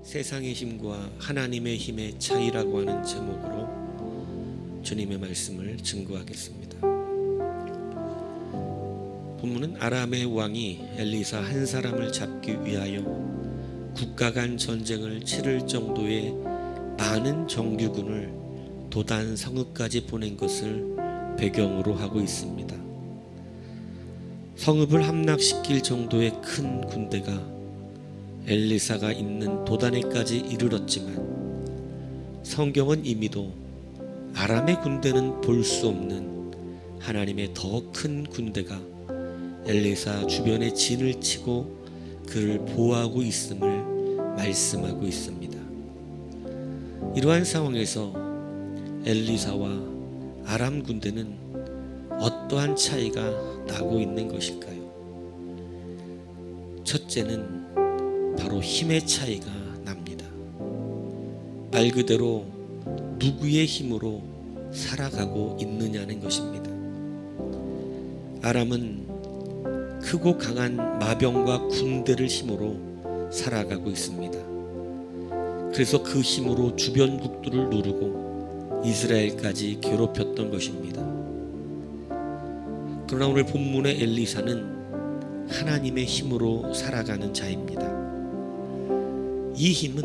세상의 힘과 하나님의 힘의 차이라고 하는 제목으로 주님의 말씀을 증거하겠습니다. 본문은 아람의 왕이 엘리사 한 사람을 잡기 위하여 국가 간 전쟁을 치를 정도의 많은 정규군을 도단 성읍까지 보낸 것을 배경으로 하고 있습니다. 성읍을 함락시킬 정도의 큰 군대가 엘리사가 있는 도단에까지 이르렀지만 성경은 이미도 아람의 군대는 볼 수 없는 하나님의 더 큰 군대가 엘리사 주변에 진을 치고 그를 보호하고 있음을 말씀하고 있습니다. 이러한 상황에서 엘리사와 아람 군대는 어떠한 차이가 나고 있는 것일까요? 첫째는 바로 힘의 차이가 납니다. 말 그대로 누구의 힘으로 살아가고 있느냐는 것입니다. 아람은 크고 강한 마병과 군대를 힘으로 살아가고 있습니다. 그래서 그 힘으로 주변국들을 누르고 이스라엘까지 괴롭혔던 것입니다. 그러나 오늘 본문의 엘리사는 하나님의 힘으로 살아가는 자입니다. 이 힘은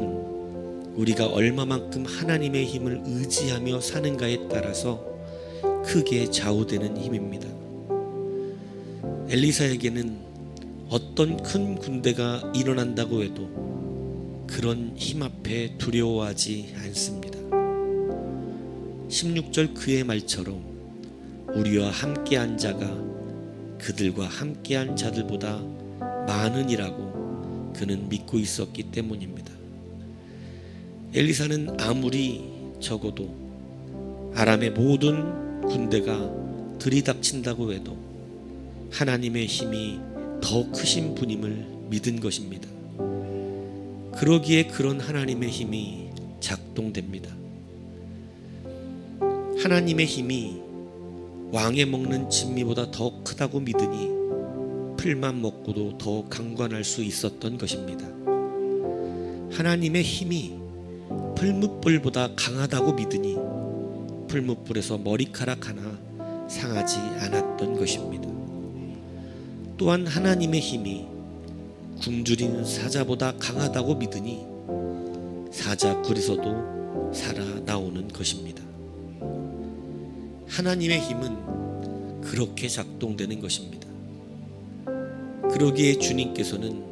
우리가 얼마만큼 하나님의 힘을 의지하며 사는가에 따라서 크게 좌우되는 힘입니다. 엘리사에게는 어떤 큰 군대가 일어난다고 해도 그런 힘 앞에 두려워하지 않습니다. 16절 그의 말처럼 우리와 함께한 자가 그들과 함께한 자들보다 많으니라고 그는 믿고 있었기 때문입니다. 엘리사는 아무리 적어도 아람의 모든 군대가 들이닥친다고 해도 하나님의 힘이 더 크신 분임을 믿은 것입니다. 그러기에 그런 하나님의 힘이 작동됩니다. 하나님의 힘이 왕에 먹는 진미보다 더 크다고 믿으니 풀만 먹고도 더 강관할 수 있었던 것입니다. 하나님의 힘이 풀무불보다 강하다고 믿으니 풀무불에서 머리카락 하나 상하지 않았던 것입니다. 또한 하나님의 힘이 굶주린 사자보다 강하다고 믿으니 사자 굴에서도 살아나오는 것입니다. 하나님의 힘은 그렇게 작동되는 것입니다. 그러기에 주님께서는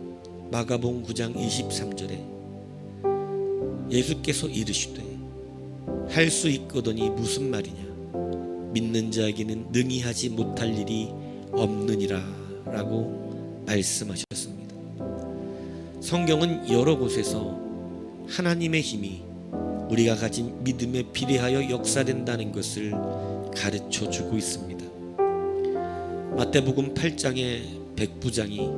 마가복음 9장 23절에 예수께서 이르시되 할 수 있거더니 무슨 말이냐 믿는 자에게는 능히 하지 못할 일이 없느니라 라고 말씀하셨습니다. 성경은 여러 곳에서 하나님의 힘이 우리가 가진 믿음에 비례하여 역사된다는 것을 가르쳐 주고 있습니다. 마태복음 8장의 백부장이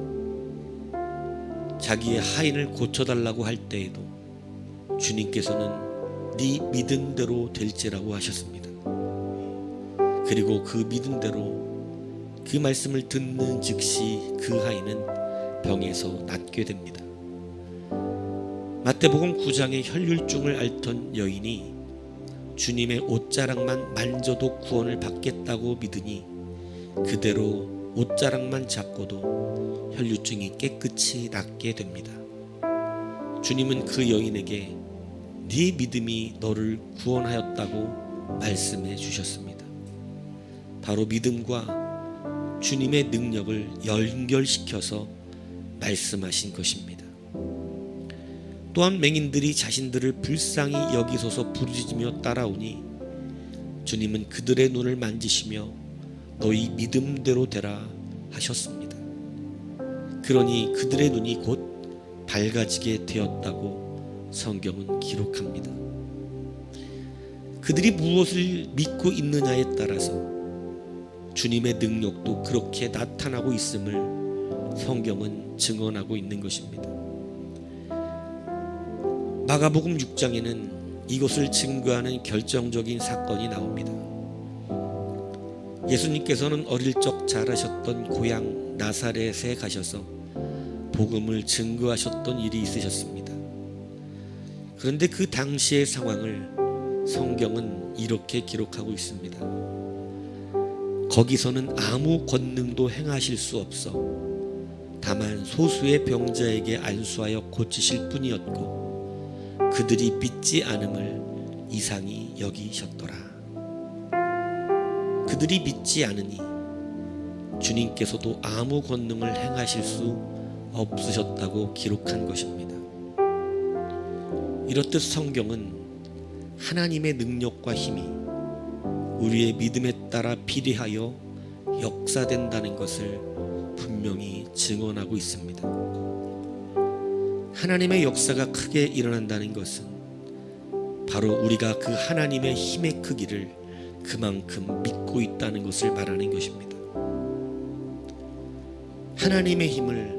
자기의 하인을 고쳐달라고 할 때에도 주님께서는 네 믿음대로 될지라고 하셨습니다. 그리고 그 믿음대로 그 말씀을 듣는 즉시 그 하인은 병에서 낫게 됩니다. 마태복음 9장의 혈류증을 앓던 여인이 주님의 옷자락만 만져도 구원을 받겠다고 믿으니 그대로 옷자락만 잡고도 혈류증이 깨끗이 낫게 됩니다. 주님은 그 여인에게 네 믿음이 너를 구원하였다고 말씀해 주셨습니다. 바로 믿음과 주님의 능력을 연결시켜서 말씀하신 것입니다. 또한 맹인들이 자신들을 불쌍히 여기소서 부르짖으며 따라오니 주님은 그들의 눈을 만지시며 너희 믿음대로 되라 하셨습니다. 그러니 그들의 눈이 곧 밝아지게 되었다고 성경은 기록합니다. 그들이 무엇을 믿고 있느냐에 따라서 주님의 능력도 그렇게 나타나고 있음을 성경은 증언하고 있는 것입니다. 마가복음 6장에는 이것을 증거하는 결정적인 사건이 나옵니다. 예수님께서는 어릴 적 자라셨던 고향 나사렛에 가셔서 복음을 증거하셨던 일이 있으셨습니다. 그런데 그 당시의 상황을 성경은 이렇게 기록하고 있습니다. 거기서는 아무 권능도 행하실 수 없어 다만 소수의 병자에게 안수하여 고치실 뿐이었고 그들이 믿지 않음을 이상히 여기셨더라. 그들이 믿지 않으니 주님께서도 아무 권능을 행하실 수 없으셨다고 기록한 것입니다. 이렇듯 성경은 하나님의 능력과 힘이 우리의 믿음에 따라 비례하여 역사된다는 것을 분명히 증언하고 있습니다. 하나님의 역사가 크게 일어난다는 것은 바로 우리가 그 하나님의 힘의 크기를 그만큼 믿고 있다는 것을 말하는 것입니다. 하나님의 힘을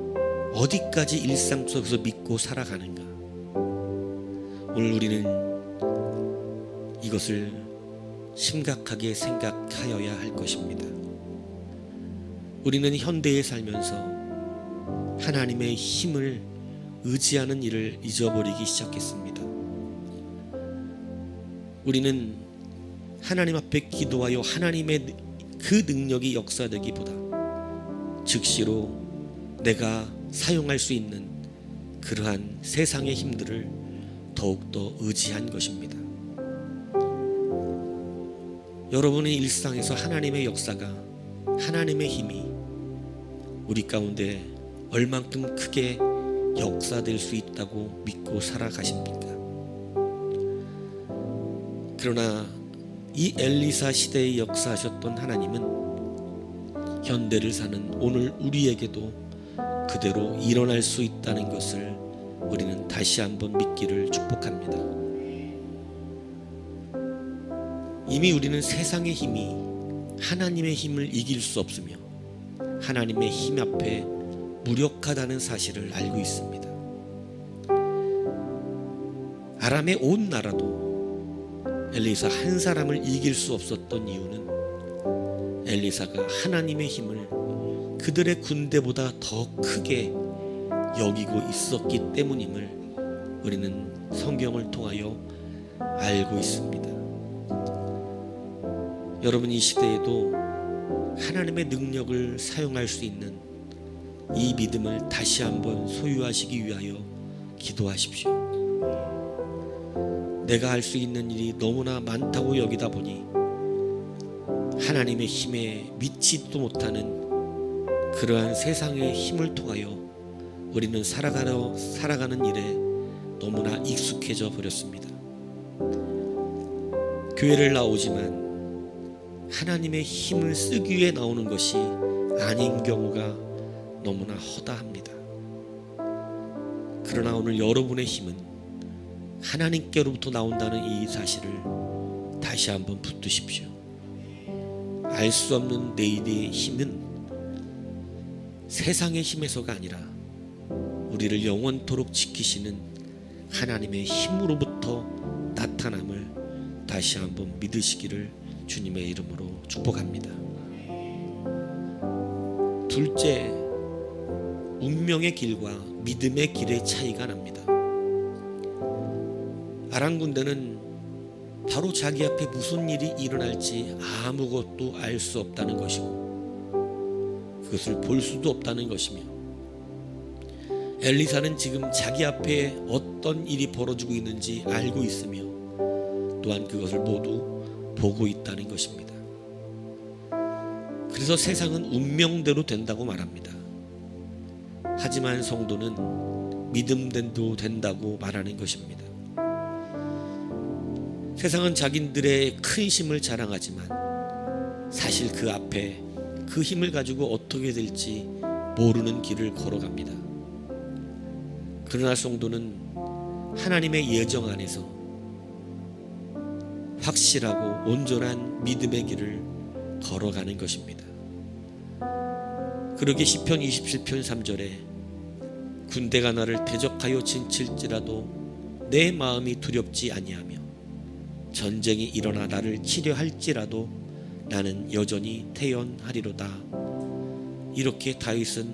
어디까지 일상 속에서 믿고 살아가는가? 오늘 우리는 이것을 심각하게 생각하여야 할 것입니다. 우리는 현대에 살면서 하나님의 힘을 의지하는 일을 잊어버리기 시작했습니다. 우리는 하나님 앞에 기도하여 하나님의 그 능력이 역사되기보다 즉시로 내가 사용할 수 있는 그러한 세상의 힘들을 더욱더 의지한 것입니다. 여러분의 일상에서 하나님의 역사가, 하나님의 힘이 우리 가운데 얼만큼 크게 역사될 수 있다고 믿고 살아가십니까? 그러나 이 엘리사 시대에 역사하셨던 하나님은 현대를 사는 오늘 우리에게도 그대로 일어날 수 있다는 것을 우리는 다시 한번 믿기를 축복합니다. 이미 우리는 세상의 힘이 하나님의 힘을 이길 수 없으며 하나님의 힘 앞에 무력하다는 사실을 알고 있습니다. 아람의 온 나라도 엘리사 한 사람을 이길 수 없었던 이유는 엘리사가 하나님의 힘을 그들의 군대보다 더 크게 여기고 있었기 때문임을 우리는 성경을 통하여 알고 있습니다. 여러분, 이 시대에도 하나님의 능력을 사용할 수 있는 이 믿음을 다시 한번 소유하시기 위하여 기도하십시오. 내가 할 수 있는 일이 너무나 많다고 여기다 보니 하나님의 힘에 미치지도 못하는 그러한 세상의 힘을 통하여 우리는 살아가는 일에 너무나 익숙해져 버렸습니다. 교회를 나오지만 하나님의 힘을 쓰기 위해 나오는 것이 아닌 경우가 너무나 허다합니다. 그러나 오늘 여러분의 힘은 하나님께로부터 나온다는 이 사실을 다시 한번 붙드십시오. 알 수 없는 내일의 힘은 세상의 힘에서가 아니라 우리를 영원토록 지키시는 하나님의 힘으로부터 나타남을 다시 한번 믿으시기를 주님의 이름으로 축복합니다. 둘째, 운명의 길과 믿음의 길의 차이가 납니다. 아람 군대는 바로 자기 앞에 무슨 일이 일어날지 아무것도 알 수 없다는 것이고 그것을 볼 수도 없다는 것이며, 엘리사는 지금 자기 앞에 어떤 일이 벌어지고 있는지 알고 있으며 또한 그것을 모두 보고 있다는 것입니다. 그래서 세상은 운명대로 된다고 말합니다. 하지만 성도는 믿음대로 된다고 말하는 것입니다. 세상은 자기들의 큰 힘을 자랑하지만 사실 그 앞에 그 힘을 가지고 어떻게 될지 모르는 길을 걸어갑니다. 그러나 성도는 하나님의 예정 안에서 확실하고 온전한 믿음의 길을 걸어가는 것입니다. 그러기 시편 27편 3절에 군대가 나를 대적하여 진칠지라도 내 마음이 두렵지 아니하며 전쟁이 일어나 나를 치려 할지라도 나는 여전히 태연하리로다. 이렇게 다윗은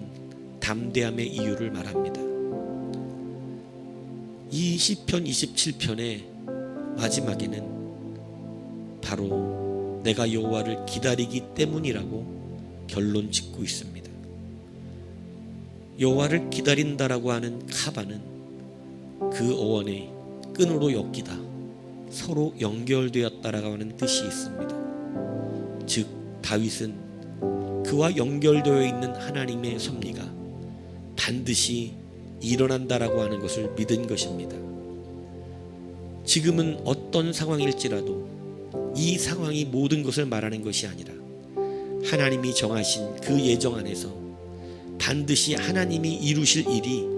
담대함의 이유를 말합니다. 이 시편 27편의 마지막에는 바로 내가 여호와를 기다리기 때문이라고 결론 짓고 있습니다. 여호와를 기다린다라고 하는 카바는 그 어원의 끈으로 엮이다, 서로 연결되었다라고 하는 뜻이 있습니다. 즉 다윗은 그와 연결되어 있는 하나님의 섭리가 반드시 일어난다라고 하는 것을 믿은 것입니다. 지금은 어떤 상황일지라도 이 상황이 모든 것을 말하는 것이 아니라 하나님이 정하신 그 예정 안에서 반드시 하나님이 이루실 일이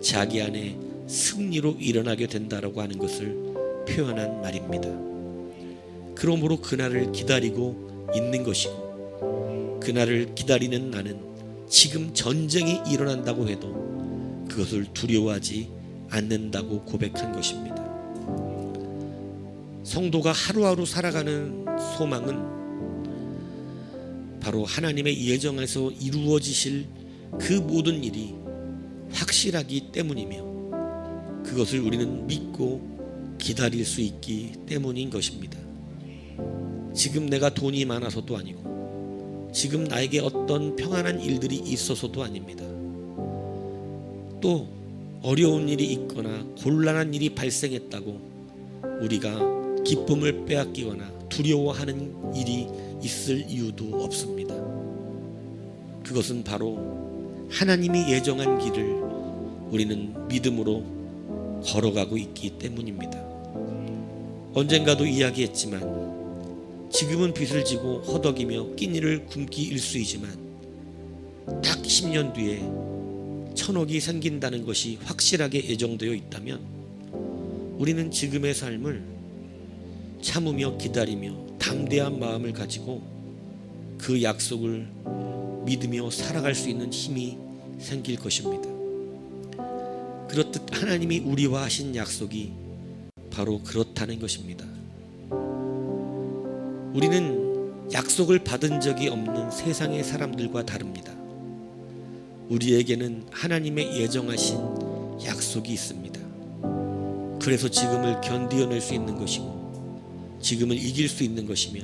자기 안에 승리로 일어나게 된다라고 하는 것을 표현한 말입니다. 그러므로 그날을 기다리고 있는 것이고, 그날을 기다리는 나는 지금 전쟁이 일어난다고 해도 그것을 두려워하지 않는다고 고백한 것입니다. 성도가 하루하루 살아가는 소망은 바로 하나님의 예정에서 이루어지실 그 모든 일이 확실하기 때문이며, 그것을 우리는 믿고 기다릴 수 있기 때문인 것입니다. 지금 내가 돈이 많아서도 아니고, 지금 나에게 어떤 평안한 일들이 있어서도 아닙니다. 또 어려운 일이 있거나 곤란한 일이 발생했다고 우리가 기쁨을 빼앗기거나 두려워하는 일이 있을 이유도 없습니다. 그것은 바로 하나님이 예정한 길을 우리는 믿음으로 걸어가고 있기 때문입니다. 언젠가도 이야기했지만 지금은 빚을 지고 허덕이며 끼니를 굶기 일쑤이지만 딱 10년 뒤에 1000억이 생긴다는 것이 확실하게 예정되어 있다면 우리는 지금의 삶을 참으며 기다리며 담대한 마음을 가지고 그 약속을 믿으며 살아갈 수 있는 힘이 생길 것입니다. 그렇듯 하나님이 우리와 하신 약속이 바로 그렇다는 것입니다. 우리는 약속을 받은 적이 없는 세상의 사람들과 다릅니다. 우리에게는 하나님의 예정하신 약속이 있습니다. 그래서 지금을 견디어낼 수 있는 것이고, 지금을 이길 수 있는 것이며,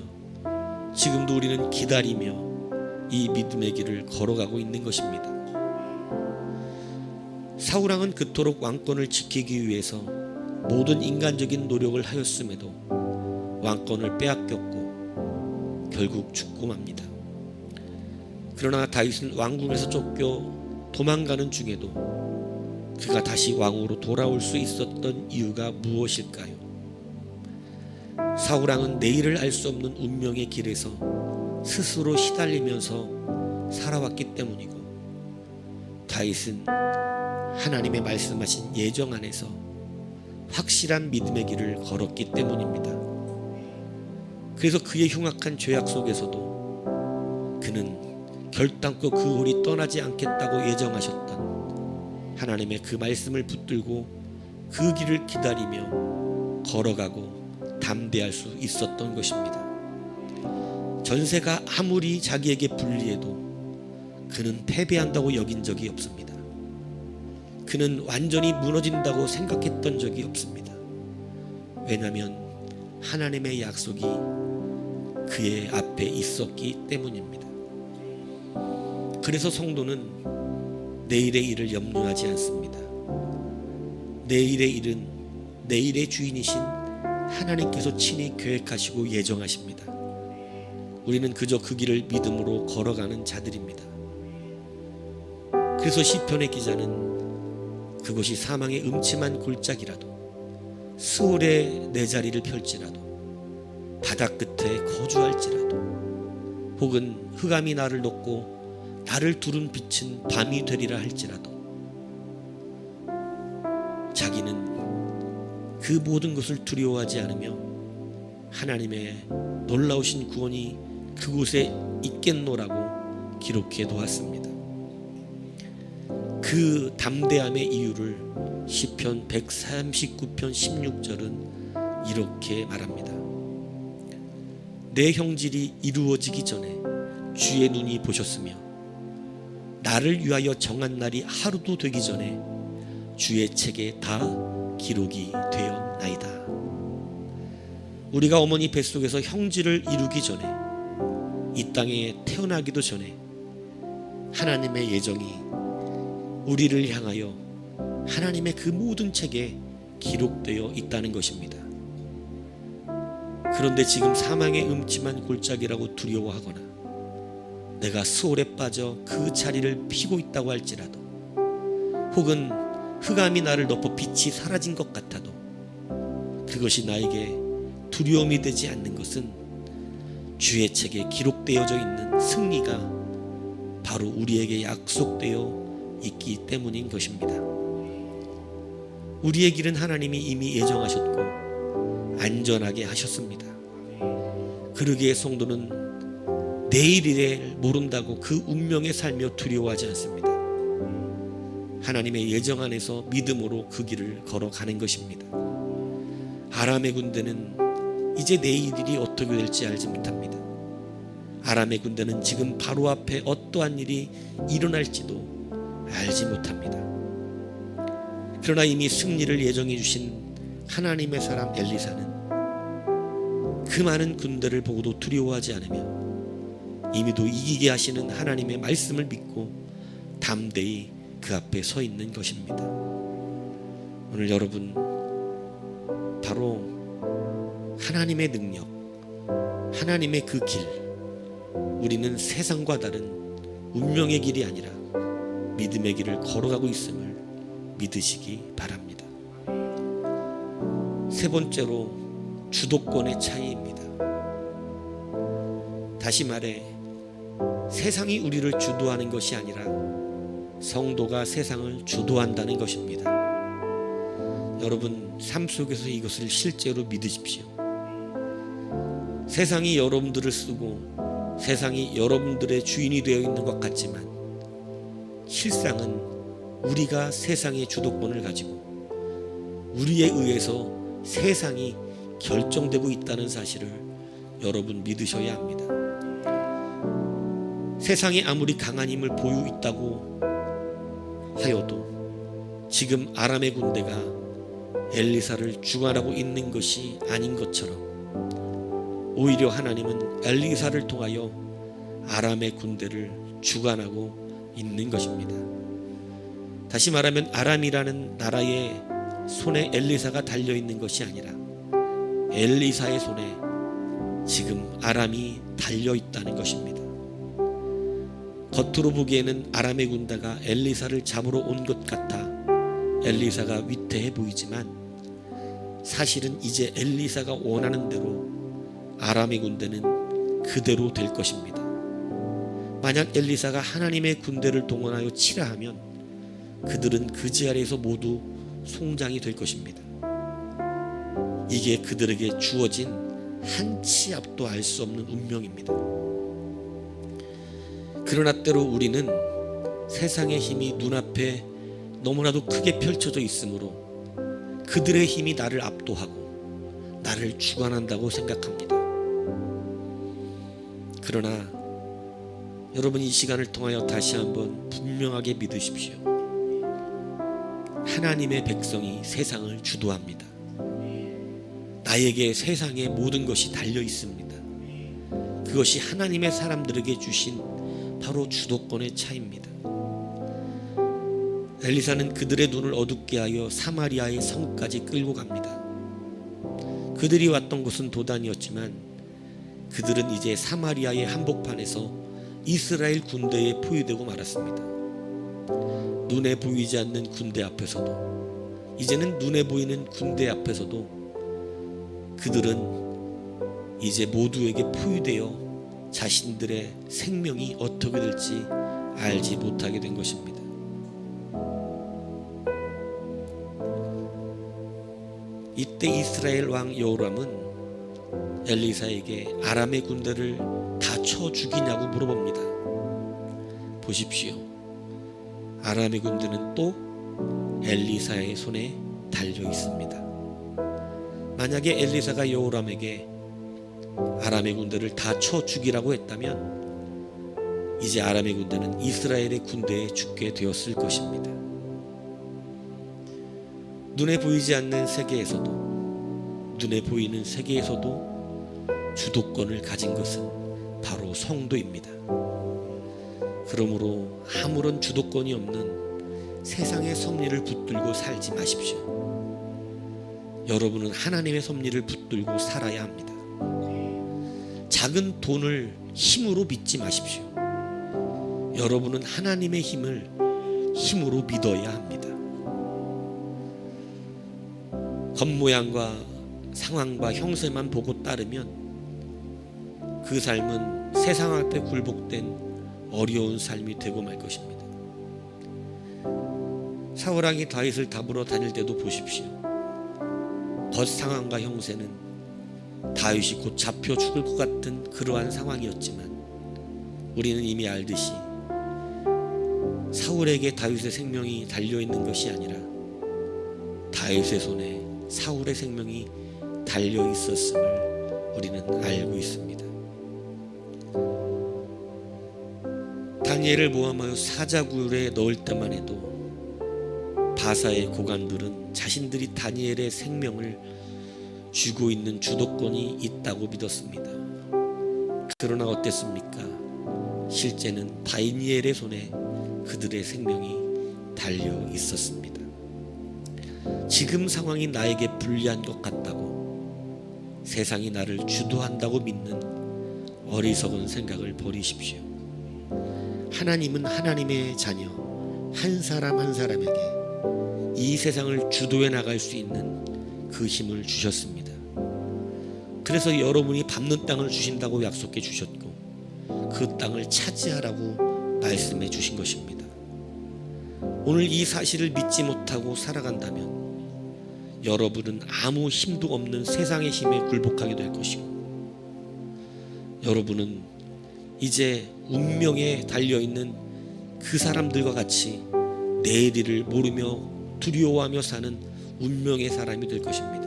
지금도 우리는 기다리며 이 믿음의 길을 걸어가고 있는 것입니다. 사울왕은 그토록 왕권을 지키기 위해서 모든 인간적인 노력을 하였음에도 왕권을 빼앗겼고 결국 죽고 맙니다. 그러나 다윗은 왕궁에서 쫓겨 도망가는 중에도 그가 다시 왕으로 돌아올 수 있었던 이유가 무엇일까요? 사울왕은 내일을 알 수 없는 운명의 길에서 스스로 시달리면서 살아왔기 때문이고, 다윗은 하나님의 말씀하신 예정 안에서 확실한 믿음의 길을 걸었기 때문입니다. 그래서 그의 흉악한 죄악 속에서도 그는 결단코 그 홀이 떠나지 않겠다고 예정하셨던 하나님의 그 말씀을 붙들고 그 길을 기다리며 걸어가고 담대할 수 있었던 것입니다. 전세가 아무리 자기에게 불리해도 그는 패배한다고 여긴 적이 없습니다. 그는 완전히 무너진다고 생각했던 적이 없습니다. 왜냐하면 하나님의 약속이 그의 앞에 있었기 때문입니다. 그래서 성도는 내일의 일을 염려하지 않습니다. 내일의 일은 내일의 주인이신 하나님께서 친히 계획하시고 예정하십니다. 우리는 그저 그 길을 믿음으로 걸어가는 자들입니다. 그래서 시편의 기자는 그것이 사망의 음침한 골짜기라도, 스올의 내 자리를 펼지라도, 바다 끝에 거주할지라도, 혹은 흑암이 나를 덮고 나를 두른 빛은 밤이 되리라 할지라도, 자기는 그 모든 것을 두려워하지 않으며 하나님의 놀라우신 구원이 그곳에 있겠노라고 기록해 놓았습니다. 그 담대함의 이유를 시편 139편 16절은 이렇게 말합니다. 내 형질이 이루어지기 전에 주의 눈이 보셨으며 나를 위하여 정한 날이 하루도 되기 전에 주의 책에 다 기록이 되었나이다. 우리가 어머니 뱃속에서 형질을 이루기 전에, 이 땅에 태어나기도 전에 하나님의 예정이 우리를 향하여 하나님의 그 모든 책에 기록되어 있다는 것입니다. 그런데 지금 사망의 음침한 골짜기라고 두려워하거나 내가 수월에 빠져 그 자리를 피고 있다고 할지라도, 혹은 흑암이 나를 덮어 빛이 사라진 것 같아도 그것이 나에게 두려움이 되지 않는 것은 주의 책에 기록되어져 있는 승리가 바로 우리에게 약속되어 있기 때문인 것입니다. 우리의 길은 하나님이 이미 예정하셨고 안전하게 하셨습니다. 그러기에 성도는 내일이를 모른다고 그 운명에 살며 두려워하지 않습니다. 하나님의 예정 안에서 믿음으로 그 길을 걸어가는 것입니다. 아람의 군대는 이제 내일이 어떻게 될지 알지 못합니다. 아람의 군대는 지금 바로 앞에 어떠한 일이 일어날지도 알지 못합니다. 그러나 이미 승리를 예정해 주신 하나님의 사람 엘리사는 그 많은 군대를 보고도 두려워하지 않으며 이미도 이기게 하시는 하나님의 말씀을 믿고 담대히 그 앞에 서 있는 것입니다. 오늘 여러분, 바로 하나님의 능력, 하나님의 그 길, 우리는 세상과 다른 운명의 길이 아니라 믿음의 길을 걸어가고 있음을 믿으시기 바랍니다. 세 번째로, 주도권의 차이입니다. 다시 말해 세상이 우리를 주도하는 것이 아니라 성도가 세상을 주도한다는 것입니다. 여러분, 삶 속에서 이것을 실제로 믿으십시오. 세상이 여러분들을 쓰고 세상이 여러분들의 주인이 되어 있는 것 같지만 실상은 우리가 세상의 주도권을 가지고 우리에 의해서 세상이 결정되고 있다는 사실을 여러분 믿으셔야 합니다. 세상이 아무리 강한 힘을 보유 있다고 하여도 지금 아람의 군대가 엘리사를 주관하고 있는 것이 아닌 것처럼 오히려 하나님은 엘리사를 통하여 아람의 군대를 주관하고 있는 것입니다. 다시 말하면 아람이라는 나라의 손에 엘리사가 달려있는 것이 아니라 엘리사의 손에 지금 아람이 달려있다는 것입니다. 겉으로 보기에는 아람의 군대가 엘리사를 잡으러 온 것 같아 엘리사가 위태해 보이지만 사실은 이제 엘리사가 원하는 대로 아람의 군대는 그대로 될 것입니다. 만약 엘리사가 하나님의 군대를 동원하여 치라 하면 그들은 그 자리에서 모두 송장이 될 것입니다. 이게 그들에게 주어진 한 치 앞도 알 수 없는 운명입니다. 그러나 때로 우리는 세상의 힘이 눈앞에 너무나도 크게 펼쳐져 있으므로 그들의 힘이 나를 압도하고 나를 주관한다고 생각합니다. 그러나 여러분, 이 시간을 통하여 다시 한번 분명하게 믿으십시오. 하나님의 백성이 세상을 주도합니다. 나에게 세상의 모든 것이 달려 있습니다. 그것이 하나님의 사람들에게 주신 바로 주도권의 차이입니다. 엘리사는 그들의 눈을 어둡게 하여 사마리아의 성까지 끌고 갑니다. 그들이 왔던 곳은 도단이었지만 그들은 이제 사마리아의 한복판에서 이스라엘 군대에 포위되고 말았습니다. 눈에 보이지 않는 군대 앞에서도, 이제는 눈에 보이는 군대 앞에서도 그들은 이제 모두에게 포위되어 자신들의 생명이 어떻게 될지 알지 못하게 된 것입니다. 이때 이스라엘 왕 여호람은 엘리사에게 아람의 군대를 다 쳐 죽이냐고 물어봅니다. 보십시오. 아람의 군대는 또 엘리사의 손에 달려 있습니다. 만약에 엘리사가 여호람에게 아람의 군대를 다 쳐 죽이라고 했다면 이제 아람의 군대는 이스라엘의 군대에 죽게 되었을 것입니다. 눈에 보이지 않는 세계에서도, 눈에 보이는 세계에서도 주도권을 가진 것은 바로 성도입니다. 그러므로 아무런 주도권이 없는 세상의 섭리를 붙들고 살지 마십시오. 여러분은 하나님의 섭리를 붙들고 살아야 합니다. 작은 돈을 힘으로 믿지 마십시오. 여러분은 하나님의 힘으로 믿어야 합니다. 겉모양과 상황과 형세만 보고 따르면 그 삶은 세상 앞에 굴복된 어려운 삶이 되고 말 것입니다. 사울왕이 다윗을 잡으러 다닐 때도 보십시오. 겉 상황과 형세는 다윗이 곧 잡혀 죽을 것 같은 그러한 상황이었지만 우리는 이미 알듯이 사울에게 다윗의 생명이 달려있는 것이 아니라 다윗의 손에 사울의 생명이 달려있었음을 우리는 알고 있습니다. 다니엘을 모함하여 사자굴에 넣을 때만 해도 바사의 고관들은 자신들이 다니엘의 생명을 쥐고 있는 주도권이 있다고 믿었습니다. 그러나 어땠습니까? 실제는 다니엘의 손에 그들의 생명이 달려 있었습니다. 지금 상황이 나에게 불리한 것 같다고 세상이 나를 주도한다고 믿는 어리석은 생각을 버리십시오. 하나님은 하나님의 자녀 한 사람 한 사람에게 이 세상을 주도해 나갈 수 있는 그 힘을 주셨습니다. 그래서 여러분이 밟는 땅을 주신다고 약속해 주셨고 그 땅을 차지하라고 말씀해 주신 것입니다. 오늘 이 사실을 믿지 못하고 살아간다면 여러분은 아무 힘도 없는 세상의 힘에 굴복하게 될 것이고 여러분은 이제 운명에 달려있는 그 사람들과 같이 내일을 모르며 두려워하며 사는 운명의 사람이 될 것입니다.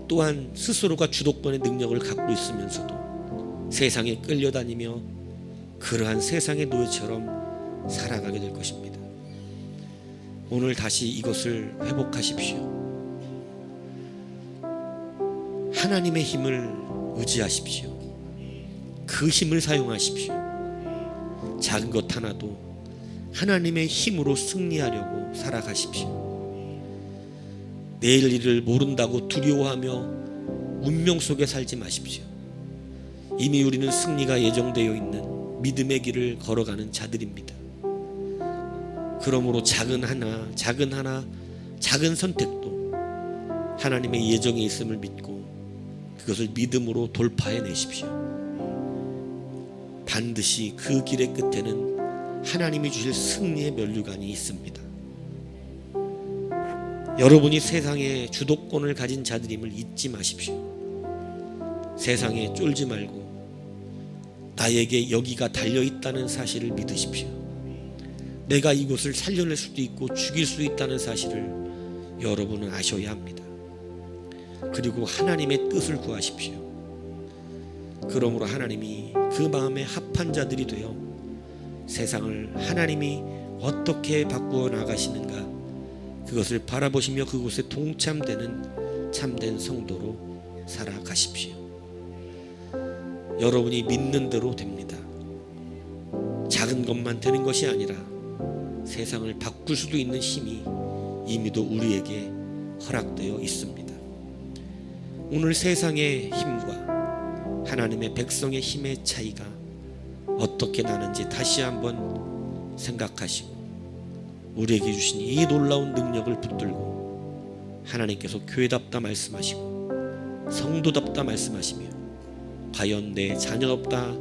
또한 스스로가 주도권의 능력을 갖고 있으면서도 세상에 끌려다니며 그러한 세상의 노예처럼 살아가게 될 것입니다. 오늘 다시 이것을 회복하십시오. 하나님의 힘을 의지하십시오. 그 힘을 사용하십시오. 작은 것 하나도 하나님의 힘으로 승리하려고 살아가십시오. 내일 일을 모른다고 두려워하며 운명 속에 살지 마십시오. 이미 우리는 승리가 예정되어 있는 믿음의 길을 걸어가는 자들입니다. 그러므로 작은 선택도 하나님의 예정에 있음을 믿고 그것을 믿음으로 돌파해 내십시오. 반드시 그 길의 끝에는 하나님이 주실 승리의 면류관이 있습니다. 여러분이 세상의 주도권을 가진 자들임을 잊지 마십시오. 세상에 쫄지 말고 나에게 여기가 달려있다는 사실을 믿으십시오. 내가 이곳을 살려낼 수도 있고 죽일 수 있다는 사실을 여러분은 아셔야 합니다. 그리고 하나님의 뜻을 구하십시오. 그러므로 하나님이 그 마음에 합한 자들이 되어 세상을 하나님이 어떻게 바꾸어 나가시는가 그것을 바라보시며 그곳에 동참되는 참된 성도로 살아가십시오. 여러분이 믿는 대로 됩니다. 작은 것만 되는 것이 아니라 세상을 바꿀 수도 있는 힘이 이미도 우리에게 허락되어 있습니다. 오늘 세상의 힘과 하나님의 백성의 힘의 차이가 어떻게 나는지 다시 한번 생각하시고 우리에게 주신 이 놀라운 능력을 붙들고 하나님께서 교회답다 말씀하시고 성도답다 말씀하시며 과연 내 자녀답다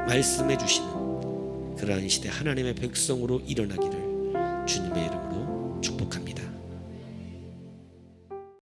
말씀해 주시는 그러한 시대 하나님의 백성으로 일어나기를 주님의 이름으로